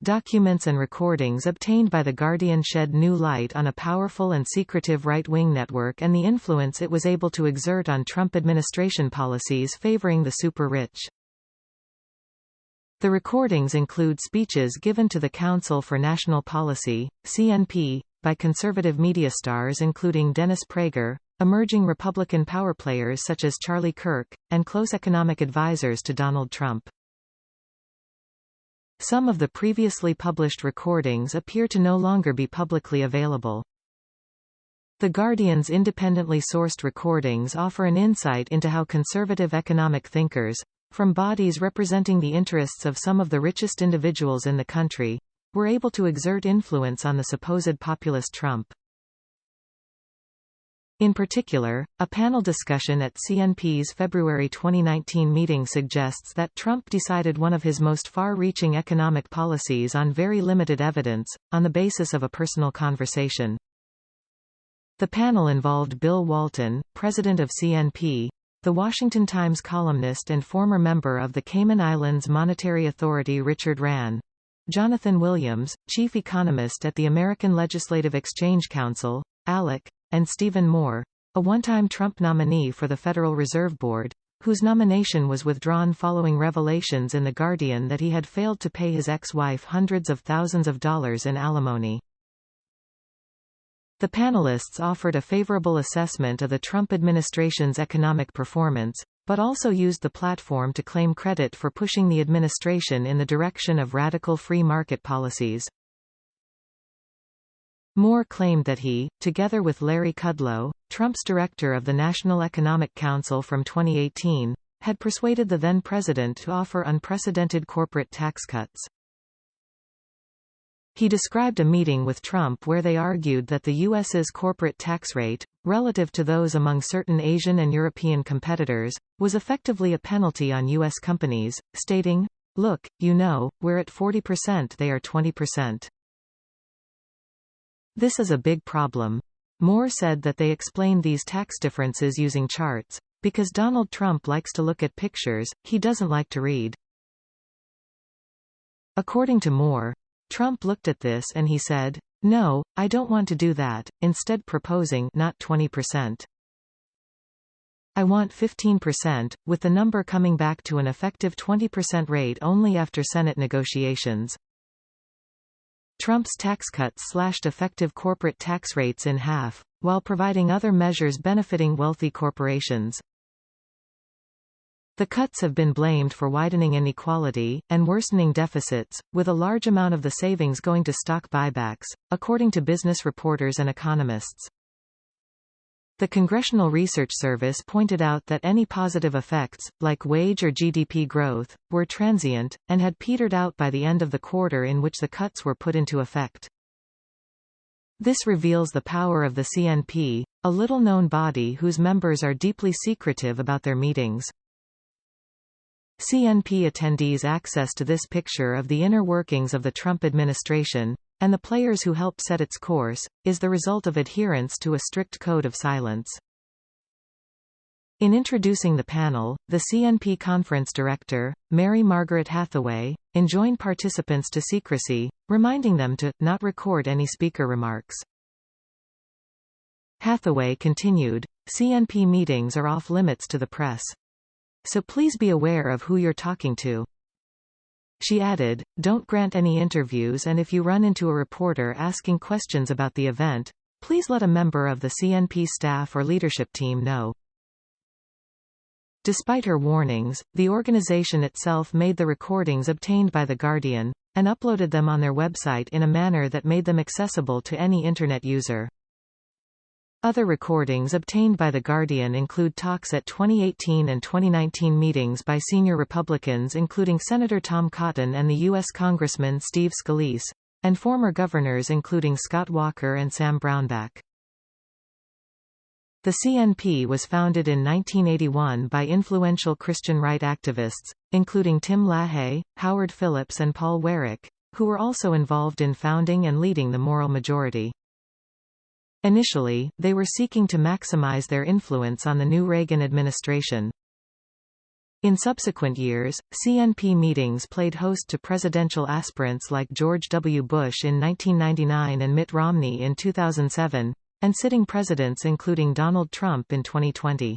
Documents and recordings obtained by The Guardian shed new light on a powerful and secretive right-wing network and the influence it was able to exert on Trump administration policies favoring the super-rich. The recordings include speeches given to the Council for National Policy, CNP, by conservative media stars including Dennis Prager, emerging Republican power players such as Charlie Kirk, and close economic advisors to Donald Trump. Some of the previously published recordings appear to no longer be publicly available. The Guardian's independently sourced recordings offer an insight into how conservative economic thinkers, from bodies representing the interests of some of the richest individuals in the country, were able to exert influence on the supposed populist Trump. In particular, a panel discussion at CNP's February 2019 meeting suggests that Trump decided one of his most far-reaching economic policies on very limited evidence, on the basis of a personal conversation. The panel involved Bill Walton, president of CNP, The Washington Times columnist and former member of the Cayman Islands Monetary Authority Richard Rann, Jonathan Williams, chief economist at the American Legislative Exchange Council, ALEC, and Stephen Moore, a one-time Trump nominee for the Federal Reserve Board, whose nomination was withdrawn following revelations in The Guardian that he had failed to pay his ex-wife hundreds of thousands of dollars in alimony. The panelists offered a favorable assessment of the Trump administration's economic performance, but also used the platform to claim credit for pushing the administration in the direction of radical free market policies. Moore claimed that he, together with Larry Kudlow, Trump's director of the National Economic Council from 2018, had persuaded the then-president to offer unprecedented corporate tax cuts. He described a meeting with Trump where they argued that the U.S.'s corporate tax rate, relative to those among certain Asian and European competitors, was effectively a penalty on U.S. companies, stating, "Look, you know, we're at 40%, they are 20%. This is a big problem." Moore said that they explained these tax differences using charts, because Donald Trump likes to look at pictures, he doesn't like to read. According to Moore, Trump looked at this and he said, "No, I don't want to do that," instead proposing not 20%. "I want 15%, with the number coming back to an effective 20% rate only after Senate negotiations." Trump's tax cuts slashed effective corporate tax rates in half, while providing other measures benefiting wealthy corporations. The cuts have been blamed for widening inequality and worsening deficits, with a large amount of the savings going to stock buybacks, according to business reporters and economists. The Congressional Research Service pointed out that any positive effects, like wage or GDP growth, were transient, and had petered out by the end of the quarter in which the cuts were put into effect. This reveals the power of the CNP, a little-known body whose members are deeply secretive about their meetings. CNP attendees' access to this picture of the inner workings of the Trump administration, and the players who helped set its course, is the result of adherence to a strict code of silence. In introducing the panel, the CNP conference director, Mary Margaret Hathaway, enjoined participants to secrecy, reminding them to not record any speaker remarks. Hathaway continued, "CNP meetings are off-limits to the press. So please be aware of who you're talking to." She added, "Don't grant any interviews, and if you run into a reporter asking questions about the event, please let a member of the CNP staff or leadership team know." Despite her warnings, the organization itself made the recordings obtained by The Guardian, and uploaded them on their website in a manner that made them accessible to any Internet user. Other recordings obtained by The Guardian include talks at 2018 and 2019 meetings by senior Republicans including Senator Tom Cotton and the U.S. Congressman Steve Scalise, and former governors including Scott Walker and Sam Brownback. The CNP was founded in 1981 by influential Christian right activists, including Tim LaHaye, Howard Phillips and Paul Weyrich, who were also involved in founding and leading the Moral Majority. Initially, they were seeking to maximize their influence on the new Reagan administration. In subsequent years, CNP meetings played host to presidential aspirants like George W. Bush in 1999 and Mitt Romney in 2007, and sitting presidents including Donald Trump in 2020.